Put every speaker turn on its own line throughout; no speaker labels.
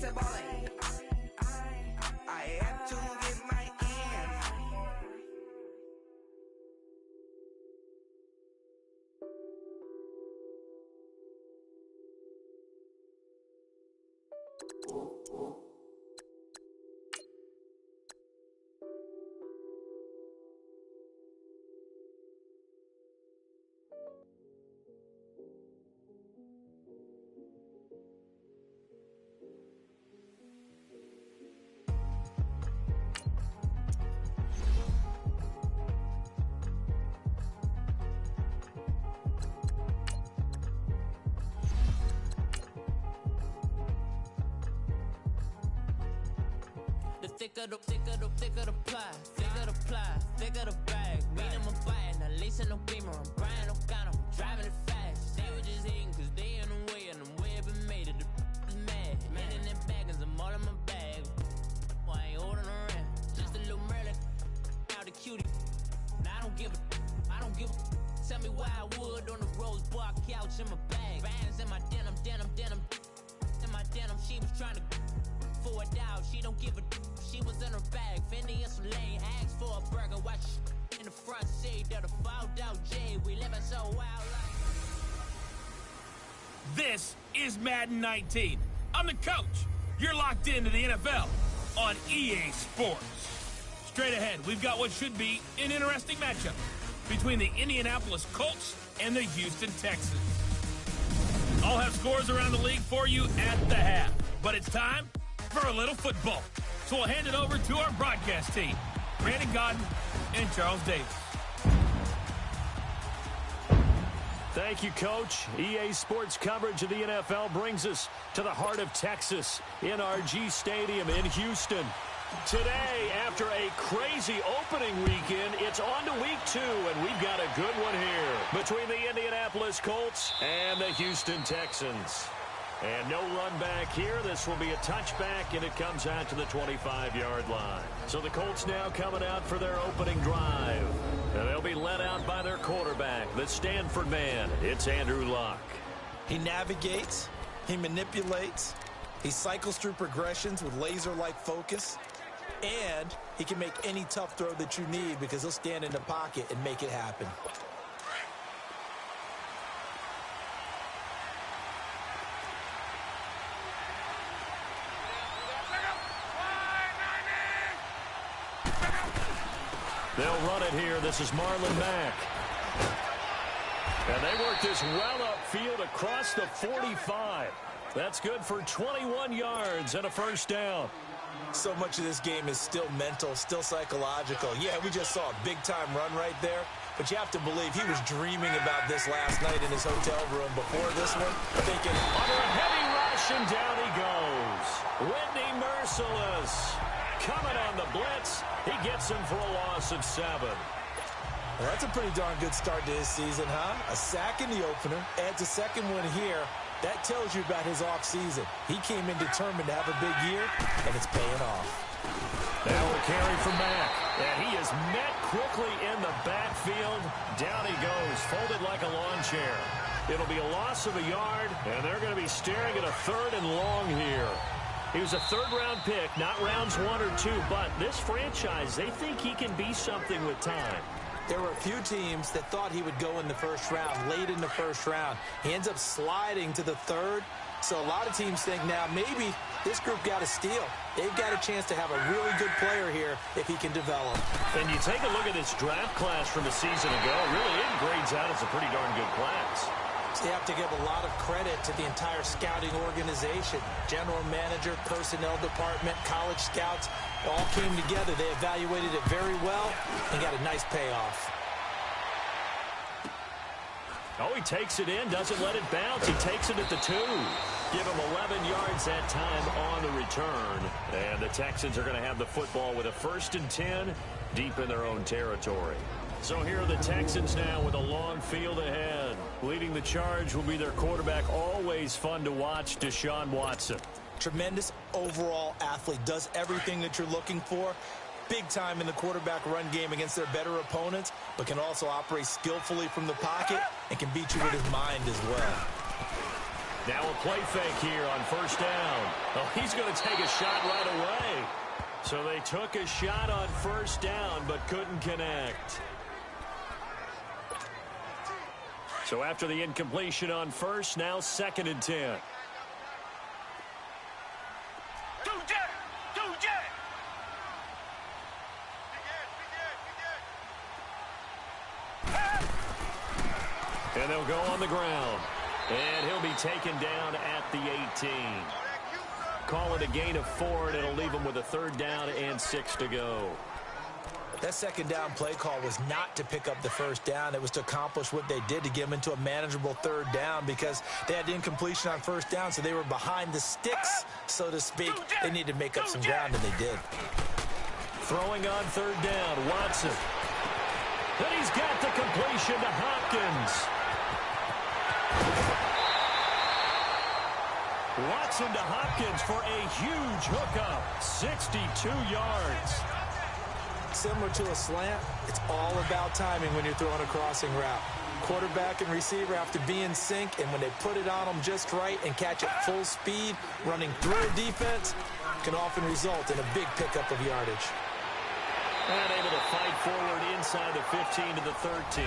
to ballin'. I have to get my ends.
Thicker the ply, thicker the bag. Meet them a buying, at least in no beamer. I'm Brian O'Connor, I'm driving it fast. They were just hating cause they in the way, and the way I've been made it, the is mad. Man in them baggins, I'm all in my bag. Why I ain't holding around? Just a little Merlin, out the cutie. Now I don't give a. Tell me why I would on the rose bar couch in my bag. Bands in my denim. In my denim, she was trying to for it out. She don't give a. She was in her bag, Fendi and some lane. Asked for a burger, watch in the front seat of the fouled out J. We living so wild like.
This is Madden 19. I'm the coach. You're locked into the NFL on EA Sports. Straight ahead, we've got what should be an interesting matchup between the Indianapolis Colts and the Houston Texans. I'll have scores around the league for you at the half, but it's time for a little football. So we'll hand it over to our broadcast team, Brandon Godden and Charles Davis.
Thank you, Coach. EA Sports coverage of the NFL brings us to the heart of Texas, NRG Stadium in Houston. Today, after a crazy opening weekend, it's on to week 2, and we've got a good one here between the Indianapolis Colts and the Houston Texans. And no run back here. This will be a touchback, and it comes out to the 25-yard line. So the Colts now coming out for their opening drive. And they'll be led out by their quarterback, the Stanford man. It's Andrew Luck.
He navigates, he manipulates, he cycles through progressions with laser-like focus, and he can make any tough throw that you need because he'll stand in the pocket and make it happen.
They'll run it here. This is Marlon Mack. And they work this well upfield across the 45. That's good for 21 yards and a first down.
So much of this game is still mental, still psychological. Yeah, we just saw a big-time run right there, but you have to believe he was dreaming about this last night in his hotel room before this one, thinking,
under a heavy rush, and down he goes. Whitney Merciless coming on the blitz. He gets him for a loss of 7.
Well, that's a pretty darn good start to his season, huh? A sack in the opener, adds a second one here. That tells you about his offseason. He came in determined to have a big year, and it's paying off.
Now a carry from Mack, and he is met quickly in the backfield. Down he goes, folded like a lawn chair. It'll be a loss of a yard, and they're going to be staring at a 3rd and long here. He was a 3rd-round pick, not rounds 1 or 2, but this franchise, they think he can be something with time.
There were a few teams that thought he would go in the first round, late in the first round. He ends up sliding to the 3rd. So a lot of teams think now maybe this group got a steal. They've got a chance to have a really good player here if he can develop.
And you take a look at this draft class from a season ago, really it grades out as a pretty darn good class.
So you have to give a lot of credit to the entire scouting organization. General manager, personnel department, college scouts, all came together. They evaluated it very well and got a nice payoff.
Oh, he takes it in, doesn't let it bounce. He takes it at the 2. Give him 11 yards that time on the return. And the Texans are going to have the football with a 1st and 10 deep in their own territory. So here are the Texans now with a long field ahead. Leading the charge will be their quarterback, always fun to watch, Deshaun Watson.
Tremendous overall athlete, does everything that you're looking for. Big time in the quarterback run game against their better opponents, but can also operate skillfully from the pocket and can beat you with his mind as well.
Now a play fake here on first down. Oh, he's going to take a shot right away. So they took a shot on first down but couldn't connect. So after the incompletion on first, now 2nd and 10. And they'll go on the ground. And he'll be taken down at the 18. Call it a gain of 4, and it'll leave him with a 3rd down and 6 to go.
That 2nd down play call was not to pick up the 1st down. It was to accomplish what they did, to get them into a manageable 3rd down, because they had the incompletion on 1st down, so they were behind the sticks, so to speak. They needed to make up some ground, and they did.
Throwing on 3rd down, Watson. Then he's got the completion to Hopkins. Watson to Hopkins for a huge hookup, 62 yards.
Similar to a slant, it's all about timing when you're throwing a crossing route. Quarterback and receiver have to be in sync, and when they put it on them just right and catch it full speed, running through a defense can often result in a big pickup of yardage.
And able to fight forward inside the 15 to the 13.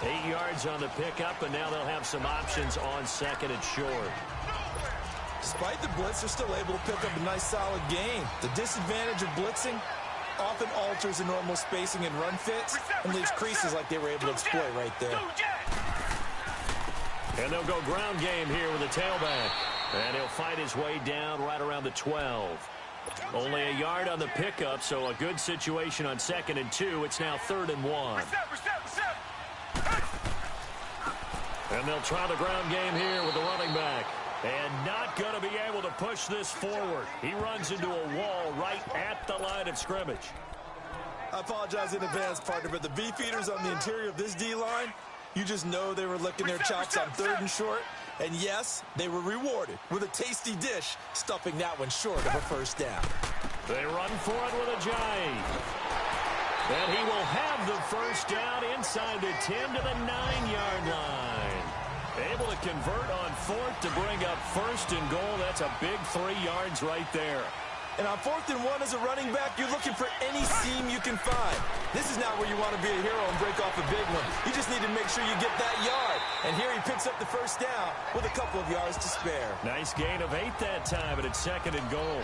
8 yards on the pickup, and now they'll have some options on 2nd and short.
Despite the blitz, they're still able to pick up a nice solid gain. The disadvantage of blitzing often alters the normal spacing and run fits and leaves creases like they were able to exploit right there.
And they'll go ground game here with the tailback. And he'll fight his way down right around the 12. Only a yard on the pickup, so a good situation on 2nd and 2. It's now 3rd and 1. And they'll try the ground game here with the running back. And not going to be able to push this forward. He runs into a wall right at the line of scrimmage.
I apologize in advance, partner, but the beefeaters on the interior of this D-line, you just know they were licking their chops on 3rd and short. And yes, they were rewarded with a tasty dish, stuffing that one short of a 1st down.
They run for it with a jive. And he will have the 1st down inside the 10 to the 9-yard line. Able to convert on 4th to bring up 1st and goal. That's a big 3 yards right there.
And on 4th and 1 as a running back, you're looking for any seam you can find. This is not where you want to be a hero and break off a big one. You just need to make sure you get that yard. And here he picks up the 1st down with a couple of yards to spare.
Nice gain of 8 that time, and it's 2nd and goal.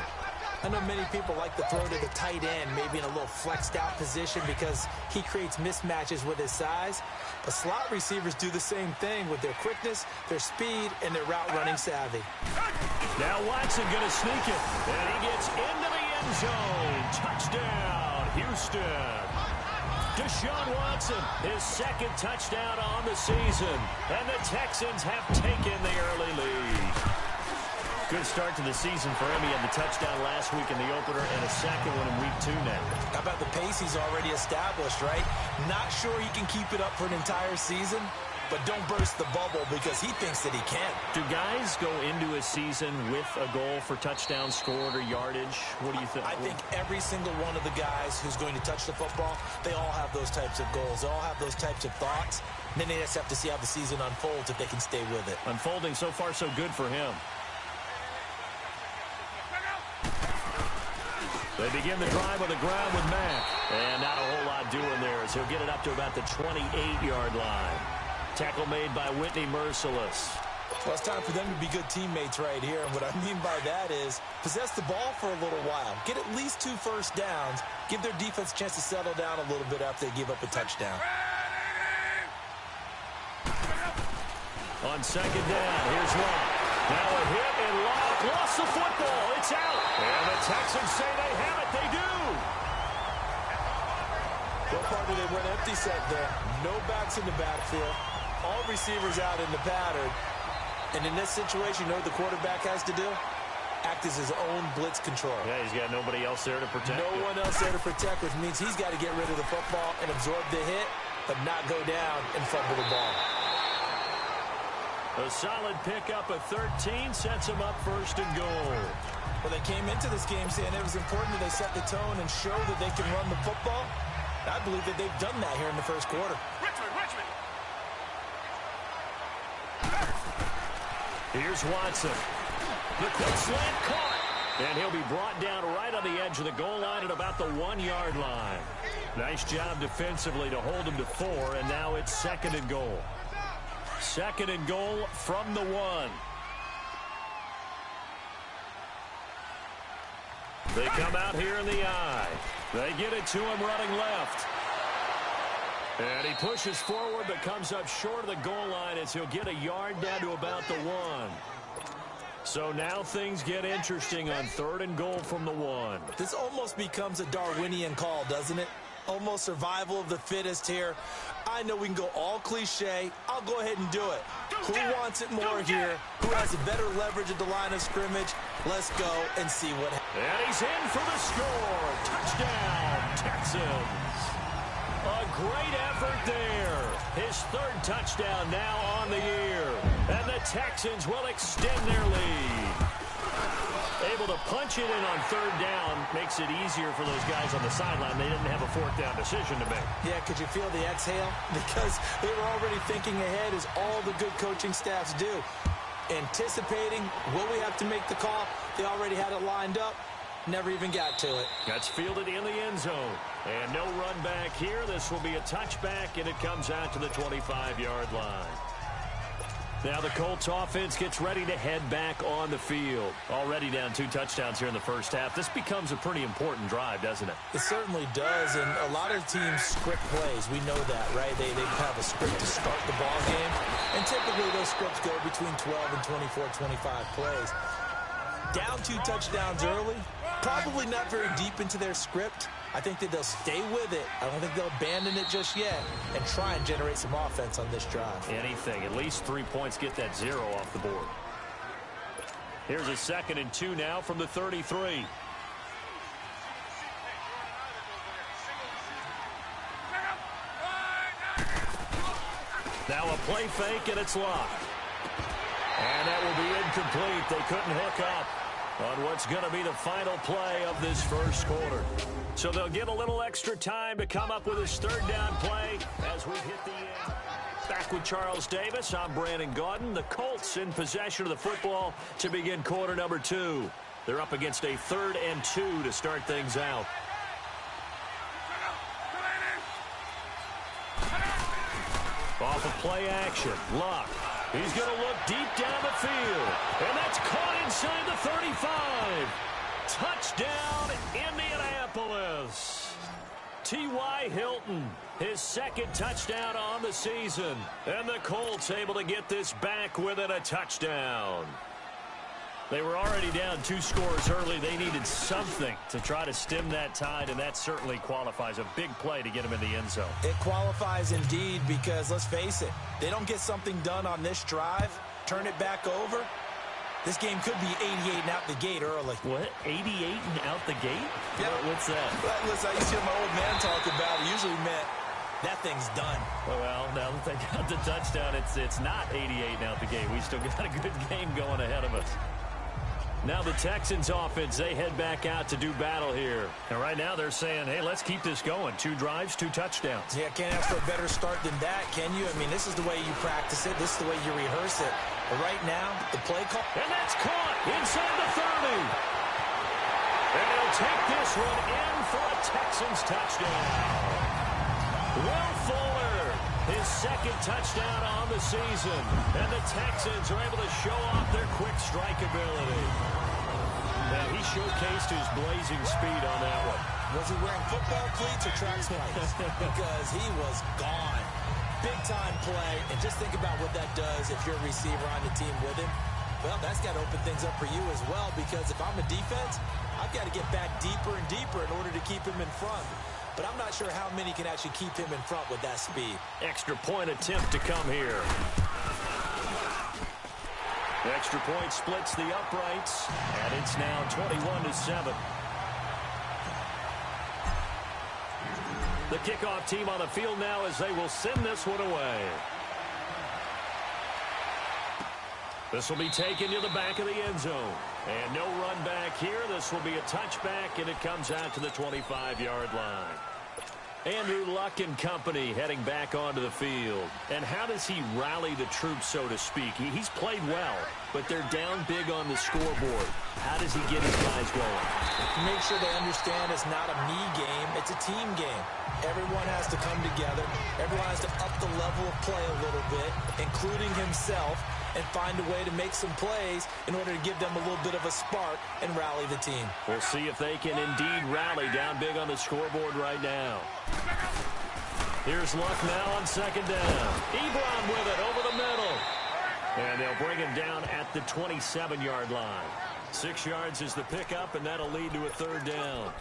I know many people like to throw to the tight end, maybe in a little flexed out position because he creates mismatches with his size. But slot receivers do the same thing with their quickness, their speed, and their route running savvy.
Now Watson going to sneak it, and he gets into the end zone. Touchdown, Houston. Deshaun Watson, his 2nd touchdown on the season, and the Texans have taken the early lead. Good start to the season for him. He had the touchdown last week in the opener and a 2nd one in week 2 now.
How about the pace he's already established, right? Not sure he can keep it up for an entire season, but don't burst the bubble because he thinks that he can.
Do guys go into a season with a goal for touchdowns scored or yardage? What do you think?
I think every single one of the guys who's going to touch the football, they all have those types of goals. They all have those types of thoughts. And then they just have to see how the season unfolds if they can stay with it.
Unfolding so far so good for him. They begin the drive on the ground with Mack. And not a whole lot doing there as he'll get it up to about the 28-yard line. Tackle made by Whitney Merciless.
Well, it's time for them to be good teammates right here. And what I mean by that is possess the ball for a little while. Get at least 2 first downs. Give their defense a chance to settle down a little bit after they give up a touchdown.
On 2nd down, here's Locke. Now a hit, and Locke lost the football. It's out. And the Texans say they have it. They do.
Well, partner, they went empty set there. No backs in the backfield. All receivers out in the pattern. And in this situation, you know what the quarterback has to do? Act as his own blitz control.
Yeah, he's got nobody else there to protect.
No one else there to protect, which means he's got to get rid of the football and absorb the hit, but not go down and fumble the ball.
A solid pickup of 13 sets him up 1st and goal.
Well, they came into this game saying it was important that they set the tone and show that they can run the football. I believe that they've done that here in the 1st quarter.
Here's Watson. The quick slant caught. And he'll be brought down right on the edge of the goal line at about the 1-yard line. Nice job defensively to hold him to 4, and now it's 2nd and goal. 2nd and goal from the 1. They come out here in the eye. They get it to him running left. And he pushes forward but comes up short of the goal line as he'll get a yard down to about the 1. So now things get interesting on 3rd and goal from the 1.
This almost becomes a Darwinian call, doesn't it? Almost survival of the fittest here. I know we can go all cliche. I'll go ahead and do it. Who wants it more here? Who has a better leverage at the line of scrimmage? Let's go and see what happens.
And he's in for the score. Touchdown, Texans. A great effort there. His 3rd touchdown now on the year. And the Texans will extend their lead. Able to punch it in on 3rd down makes it easier for those guys on the sideline. They didn't have a 4th down decision to make.
Yeah, could you feel the exhale? Because they were already thinking ahead, as all the good coaching staffs do. Anticipating, will we have to make the call? They already had it lined up. Never even got to it.
That's fielded in the end zone. And no run back here. This will be a touchback, and it comes out to the 25-yard line. Now the Colts offense gets ready to head back on the field. Already down 2 touchdowns here in the first half. This becomes a pretty important drive, doesn't it?
It certainly does, and a lot of teams script plays. We know that, right? They have a script to start the ball game, and typically those scripts go between 12 and 24, 25 plays. Down 2 touchdowns early, probably not very deep into their script. I think that they'll stay with it. I don't think they'll abandon it just yet and try and generate some offense on this drive.
Anything. At least 3 points, get that 0 off the board. Here's a 2nd and 2 now from the 33. Now a play fake, and it's locked. And that will be incomplete. They couldn't hook up on what's going to be the final play of this first quarter. So they'll get a little extra time to come up with his 3rd down play as we hit the end. Back with Charles Davis, I'm Brandon Gaudin. The Colts in possession of the football to begin quarter number 2. They're up against a 3rd and 2 to start things out. Off of play action, Luck. He's going to look deep down the field. And that's caught inside the 35. Touchdown, Indianapolis. T.Y. Hilton, his 2nd touchdown on the season. And the Colts able to get this back within a touchdown. They were already down 2 scores early. They needed something to try to stem that tide, and that certainly qualifies. A big play to get them in the end zone.
It qualifies indeed because, let's face it, they don't get something done on this drive, turn it back over, this game could be 88 and out the gate early.
What? 88 and out the gate?
Yeah.
What's that?
Listen, I used to hear my old man talk about it. Usually meant that thing's done.
Well, now that they got the touchdown, it's not 88 and out the gate. We still got a good game going ahead of us. Now the Texans offense, they head back out to do battle here. And right now they're saying, hey, let's keep this going. 2 drives, 2 touchdowns.
Yeah, can't ask for a better start than that, can you? I mean, this is the way you practice it. This is the way you rehearse it. But right now, the play call.
And that's caught inside the 30. And they'll take this one in for a Texans touchdown. Will Fuller, his 2nd touchdown on the season. And the Texans are able to show off their quick strike ability. Now, he showcased his blazing speed on that one.
Was he wearing football cleats or track spikes? Because he was gone. Big-time play. And just think about what that does if you're a receiver on the team with him. Well, that's got to open things up for you as well, because if I'm a defense, I've got to get back deeper and deeper in order to keep him in front. But I'm not sure how many can actually keep him in front with that speed.
Extra point attempt to come here. The extra point splits the uprights, and it's now 21-7. The kickoff team on the field now as they will send this one away. This will be taken to the back of the end zone. And no run back here. This will be a touchback, and it comes out to the 25-yard line. Andrew Luck and company heading back onto the field. And how does he rally the troops, so to speak? He's played well, but they're down big on the scoreboard. How does he get his guys going?
Make sure they understand it's not a me game, it's a team game. Everyone has to come together. Everyone has to up the level of play a little bit, including himself, and find a way to make some plays in order to give them a little bit of a spark and rally the team.
We'll see if they can indeed rally down big on the scoreboard right now. Here's Luck now on second down. Ebron with it over the middle. And they'll bring him down at the 27-yard line. 6 yards is the pickup, and that'll lead to a third down.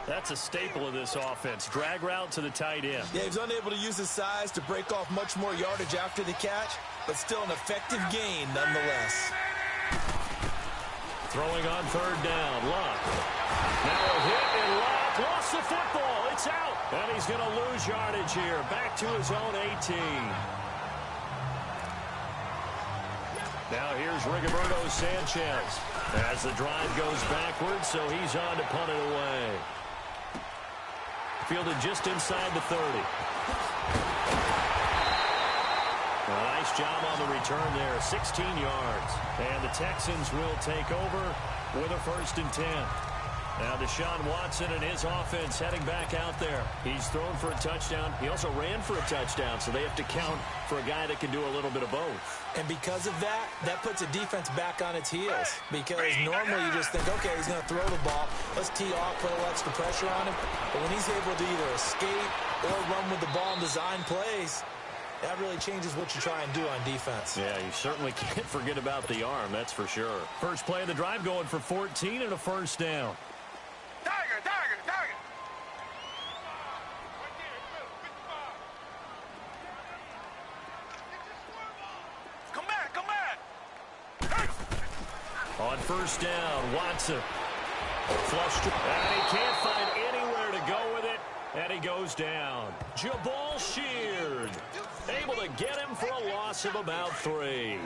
That's a staple of this offense. Drag route to the tight end.
Yeah, he's unable to use his size to break off much more yardage after the catch, but still an effective gain nonetheless.
Throwing on third down, Luck. Now a hit, and Luck lost the football. It's out, and he's going to lose yardage here. Back to his own 18. Now here's Rigoberto Sanchez as the drive goes backwards, so he's on to punt it away. Fielded just inside the 30. A nice job on the return there, 16 yards. And the Texans will take over with a 1st and 10. Now Deshaun Watson and his offense heading back out there. He's thrown for a touchdown. He also ran for a touchdown, so they have to count for a guy that can do a little bit of both.
And because of that, that puts a defense back on its heels. Because normally you just think, okay, he's going to throw the ball. Let's tee off, put a little extra pressure on him. But when he's able to either escape or run with the ball and design plays, that really changes what you try and do on defense.
Yeah, you certainly can't forget about the arm, that's for sure. First play of the drive going for 14 and a 1st down.
Tiger. Come back.
On 1st down, Watson. Flushed, and he can't find anywhere to go with it, and he goes down. Jabal Sheard, able to get him for a loss of about 3.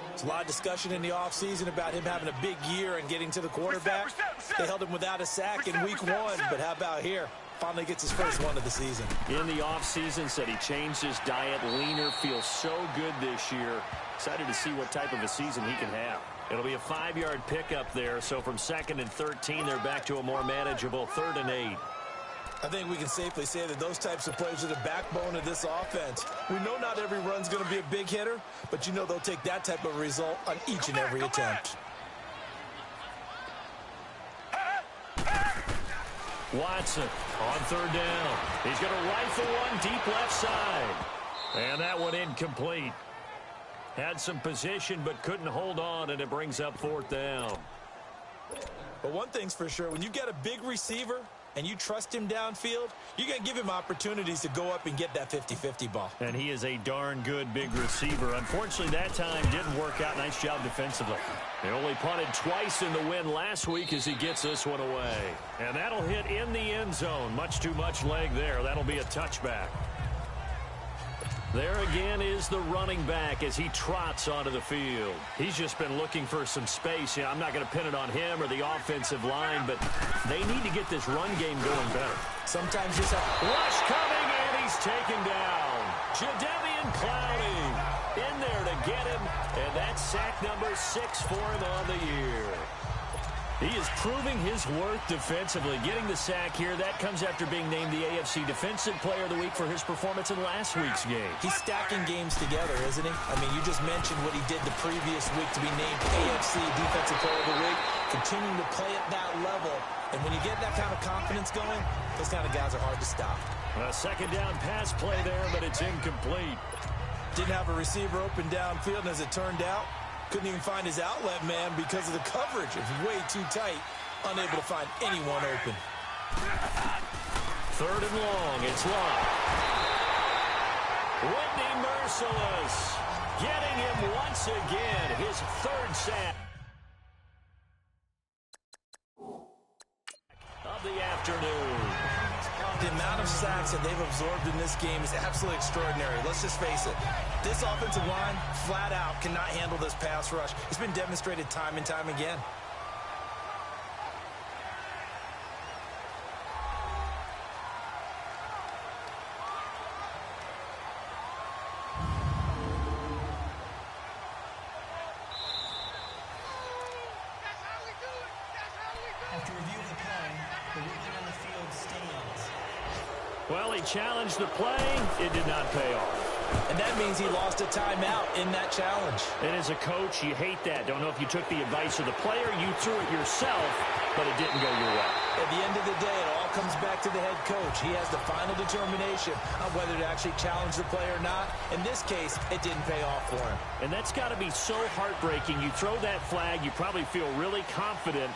There's a lot of discussion in the offseason about him having a big year and getting to the quarterback. They held him without a sack in week 1, but how about here? Finally gets his first one of the season.
In the offseason, said he changed his diet, leaner, feels so good this year. Excited to see what type of a season he can have. It'll be a 5-yard pickup there, so from 2nd and 13, they're back to a more manageable 3rd and 8.
I think we can safely say that those types of plays are the backbone of this offense. We know not every run's going to be a big hitter, but you know they'll take that type of result on each and every attempt.
Watson on 3rd down. He's going to rifle one deep left side. And that one incomplete. Had some position but couldn't hold on, and it brings up 4th down.
But one thing's for sure, when you get a big receiver and you trust him downfield, you're going to give him opportunities to go up and get that 50-50 ball.
And he is a darn good big receiver. Unfortunately, that time didn't work out. Nice job defensively. They only punted twice in the win last week as he gets this one away. And that'll hit in the end zone. Much too much leg there. That'll be a touchback. There again is the running back as he trots onto the field. He's just been looking for some space. Yeah, I'm not going to pin it on him or the offensive line, but they need to get this run game going better.
Sometimes just
rush coming, and he's taken down. Jadeveon Clowney in there to get him, and that's sack number 6 for him on the year. He is proving his worth defensively. Getting the sack here, that comes after being named the AFC Defensive Player of the Week for his performance in last week's game.
He's stacking games together, isn't he? I mean, you just mentioned what he did the previous week to be named AFC Defensive Player of the Week, continuing to play at that level. And when you get that kind of confidence going, those kind of guys are hard to stop.
A 2nd down pass play there, but it's incomplete.
Didn't have a receiver open downfield, and as it turned out, couldn't even find his outlet man because of the coverage. It was way too tight, unable to find anyone open.
3rd and long, it's Long. Whitney Merciless getting him once again, his 3rd sack of the afternoon.
The amount of sacks that they've absorbed in this game is absolutely extraordinary. Let's just face it. This offensive line, flat out, cannot handle this pass rush. It's been demonstrated time and time again.
After review of the play, the ruling on the field stands.
Well, he challenged the play. It did not pay off.
And that means he lost a timeout in that challenge.
And as a coach, you hate that. Don't know if you took the advice of the player, you threw it yourself, but it didn't go your way.
At the end of the day, it all comes back to the head coach. He has the final determination on whether to actually challenge the play or not. In this case, it didn't pay off for him.
And that's got to be so heartbreaking. You throw that flag, you probably feel really confident,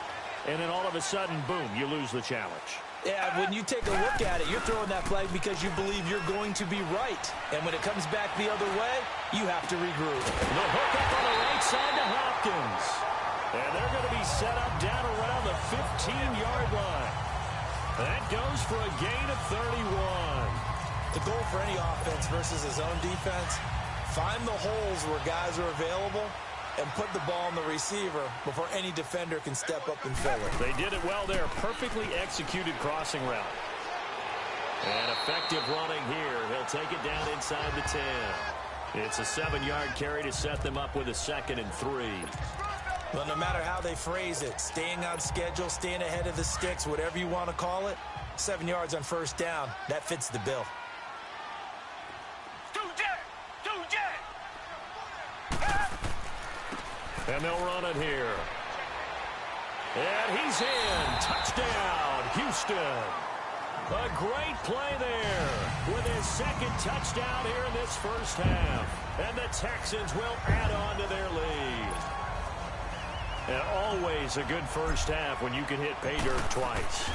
and then all of a sudden, boom, you lose the challenge.
Yeah, when you take a look at it, you're throwing that flag because you believe you're going to be right. And when it comes back the other way, you have to regroup.
The hook up on the right side to Hopkins. And they're going to be set up down around the 15-yard line. That goes for a gain of 31.
The goal for any offense versus his own defense, find the holes where guys are available and put the ball on the receiver before any defender can step up and fill it.
They did it well there. Perfectly executed crossing route. And effective running here. He'll take it down inside the 10. It's a 7-yard carry to set them up with a 2nd and 3.
Well, no matter how they phrase it, staying on schedule, staying ahead of the sticks, whatever you want to call it, 7 yards on first down, that fits the bill.
And they'll run it here. And he's in. Touchdown, Houston. A great play there with his 2nd touchdown here in this first half. And the Texans will add on to their lead. And always a good first half when you can hit pay dirt twice.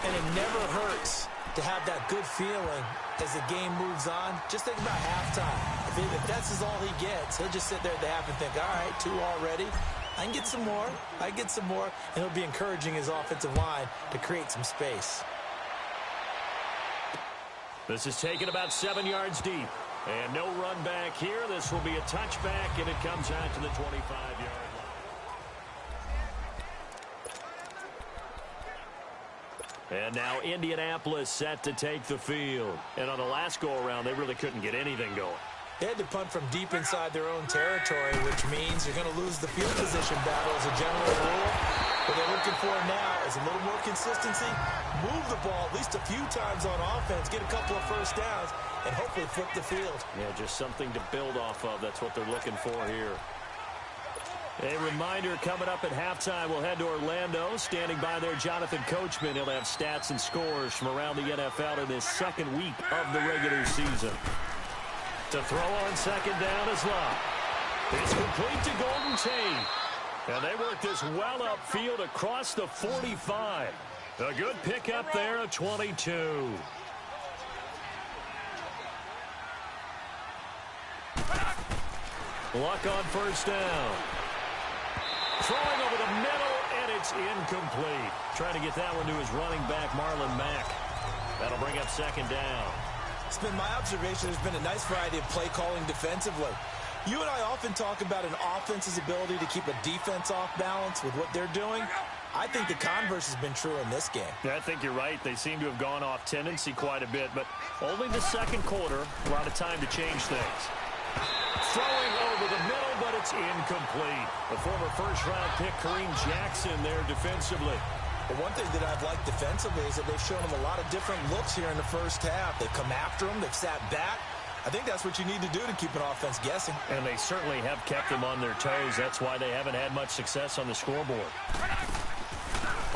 And it never hurts to have that good feeling as the game moves on. Just think about halftime. If that's all he gets, he'll just sit there at the half and think, all right, 2 already. I can get some more. I can get some more. And he'll be encouraging his offensive line to create some space.
This is taken about 7 yards deep. And no run back here. This will be a touchback, and it comes out to the 25-yard line. And now Indianapolis set to take the field. And on the last go-around, they really couldn't get anything going.
They had to punt from deep inside their own territory, which means you're going to lose the field position battle as a general rule. What they're looking for now is a little more consistency, move the ball at least a few times on offense, get a couple of first downs, and hopefully flip the field.
Yeah, just something to build off of. That's what they're looking for here. A reminder, coming up at halftime, we'll head to Orlando. Standing by there, Jonathan Coachman. He'll have stats and scores from around the NFL in this 2nd week of the regular season. To throw on 2nd down is Love. It's complete to Golden Tate. And they work this well upfield across the 45. A good pickup there at 22. Luck on first down. Throwing over the middle, and it's incomplete. Trying to get that one to his running back, Marlon Mack. That'll bring up 2nd down.
It's been my observation there's been a nice variety of play calling defensively. You and I often talk about an offense's ability to keep a defense off balance with what they're doing. I think the converse has been true in this game.
Yeah, I think you're right. They seem to have gone off tendency quite a bit, but only the 2nd quarter, a lot of time to change things. Throwing over the middle, but it's incomplete. The former first-round pick, Kareem Jackson, there defensively.
But one thing that I've liked defensively is that they've shown him a lot of different looks here in the first half. They've come after him. They've sat back. I think that's what you need to do to keep an offense guessing.
And they certainly have kept them on their toes. That's why they haven't had much success on the scoreboard.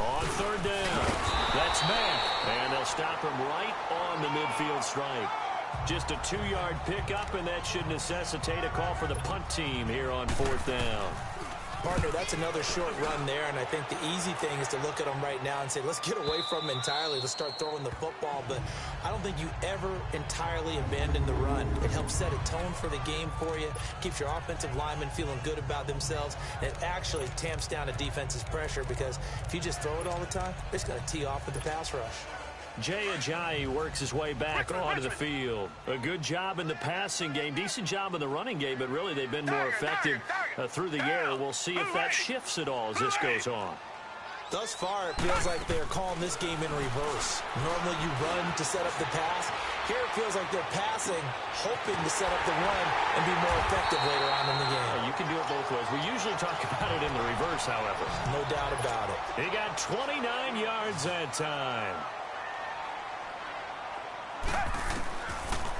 On 3rd down, that's Mack. And they'll stop him right on the midfield stripe. Just a 2-yard pickup, and that should necessitate a call for the punt team here on 4th down.
Partner, that's another short run there, and I think the easy thing is to look at them right now and say, let's get away from them entirely. Let's start throwing the football, but I don't think you ever entirely abandon the run. It helps set a tone for the game for you, keeps your offensive linemen feeling good about themselves, and it actually tamps down a defense's pressure because if you just throw it all the time, it's going to tee off with the pass rush.
Jay Ajayi works his way back onto the field. A good job in the passing game, decent job in the running game, but really they've been more effective through the air. We'll see if that shifts at all as this goes on.
Thus far, it feels like they're calling this game in reverse. Normally you run to set up the pass. Here it feels like they're passing, hoping to set up the run and be more effective later on in the game.
You can do it both ways. We usually talk about it in the reverse, however.
No doubt about it.
He got 29 yards that time.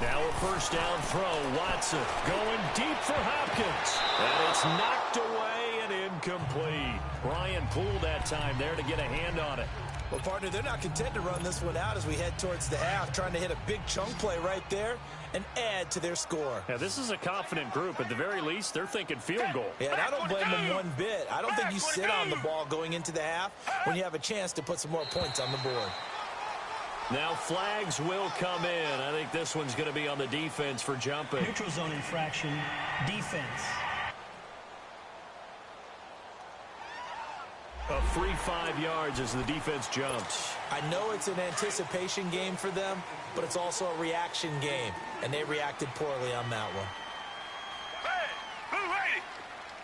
Now a first down throw. Watson going deep for Hopkins. And it's knocked away and incomplete. Ryan Poole that time there to get a hand on it.
Well, partner, they're not content to run this one out as we head towards the half, trying to hit a big chunk play right there and add to their score.
Yeah, this is a confident group. At the very least, they're thinking field goal.
Yeah, and I don't blame them one bit. I don't think you sit on the ball going into the half when you have a chance to put some more points on the board.
Now flags will come in. I think this one's going to be on the defense for jumping.
Neutral zone infraction, defense.
A free 5 yards as the defense jumps.
I know it's an anticipation game for them, but it's also a reaction game, and they reacted poorly on that one.
Hey, blue lady!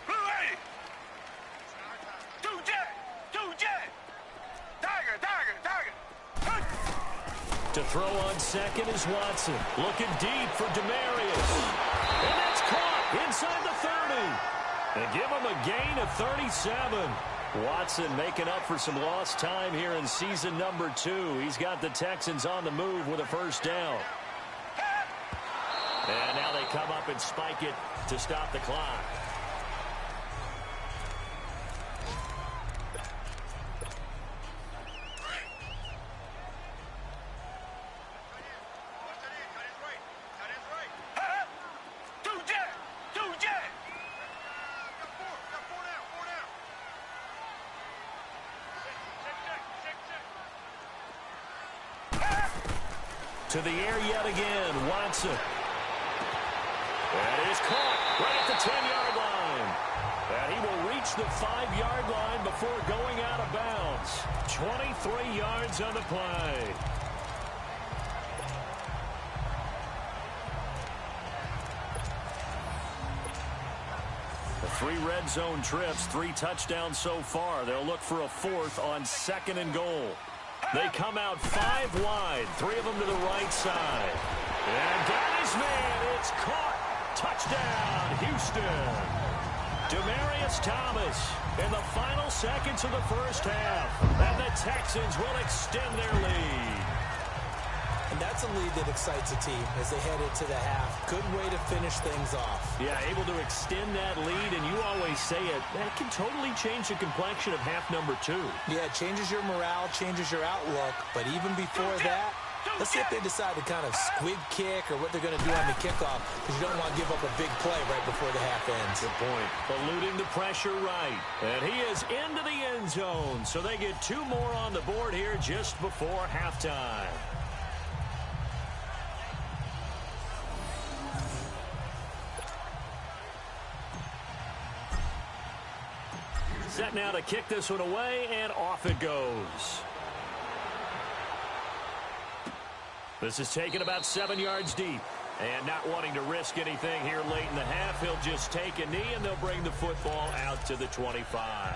Blue lady! 2J! 2J! Tiger! Tiger! Tiger!
To throw on second is Watson. Looking deep for Demarius. And that's caught inside the 30. They give him a gain of 37. Watson making up for some lost time here in season number 2. He's got the Texans on the move with a first down. And now they come up and spike it to stop the clock. To the air yet again, Watson. That is caught right at the 10-yard line. And he will reach the 5-yard line before going out of bounds. 23 yards on the play. The 3 red zone trips, 3 touchdowns so far. They'll look for a 4th on 2nd and goal. They come out 5 wide, 3 of them to the right side. And got his man. It's caught. Touchdown, Houston. Demarius Thomas in the final seconds of the first half. And the Texans will extend their lead.
And that's a lead that excites a team as they head into the half. Good way to finish things off.
Yeah, able to extend that lead, and you always say it, that can totally change the complexion of half number 2.
Yeah, it changes your morale, changes your outlook, but even before that, let's see if they decide to kind of squib kick or what they're going to do on the kickoff, because you don't want to give up a big play right before the half ends.
Good point. Eluding the pressure right. And he is into the end zone, so they get 2 more on the board here just before halftime. Set now to kick this one away, and off it goes. This is taken about 7 yards deep. And not wanting to risk anything here late in the half, he'll just take a knee, and they'll bring the football out to the 25.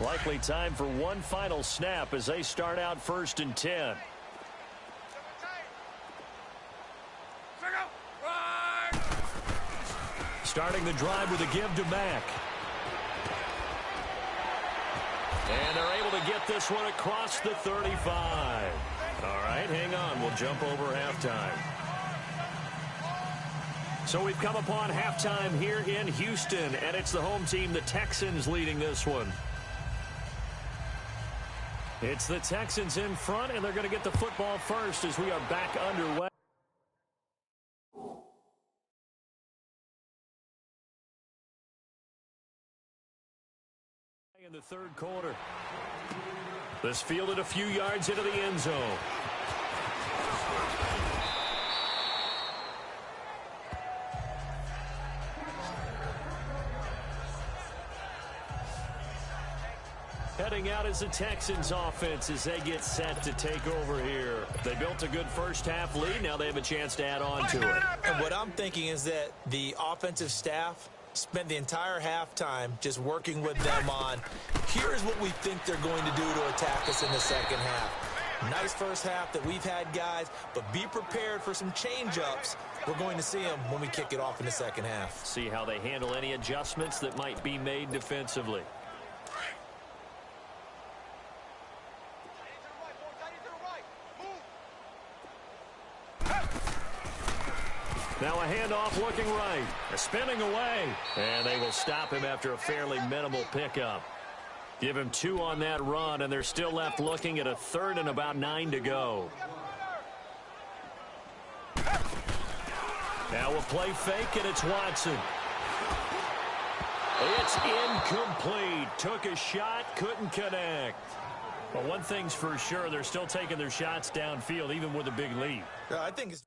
Likely time for one final snap as they start out 1st and 10. Starting the drive with a give to Mack. And they're able to get this one across the 35. All right, hang on. We'll jump over halftime. So we've come upon halftime here in Houston, and it's the home team, the Texans, leading this one. It's the Texans in front, and they're going to get the football first as we are back underway. In the 3rd quarter. This fielded a few yards into the end zone. Heading out is the Texans offense as they get set to take over here. They built a good first half lead. Now they have a chance to add on to it.
And what I'm thinking is that the offensive staff spent the entire halftime just working with them on, here's what we think they're going to do to attack us in the second half. Nice first half that we've had, guys, but be prepared for some change-ups. We're going to see them when we kick it off in the second half.
See how they handle any adjustments that might be made defensively. Now a handoff looking right. Spinning away. And they will stop him after a fairly minimal pickup. Give him 2 on that run, and they're still left looking at a 3rd and about 9 to go. Now a play fake, and it's Watson. It's incomplete. Took a shot, couldn't connect. But one thing's for sure, they're still taking their shots downfield, even with a big lead.
I think it's...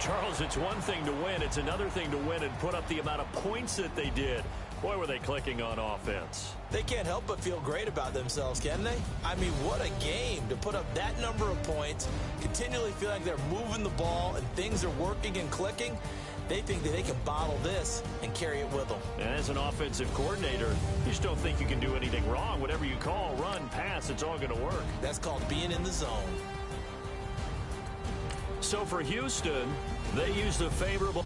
Charles, it's one thing to win. It's another thing to win and put up the amount of points that they did. Boy, were they clicking on offense.
They can't help but feel great about themselves, can they? I mean, what a game to put up that number of points, continually feel like they're moving the ball and things are working and clicking. They think that they can bottle this and carry it with them.
And as an offensive coordinator, you just don't think you can do anything wrong. Whatever you call, run, pass, it's all going to work.
That's called being in the zone.
So for Houston, they used a favorable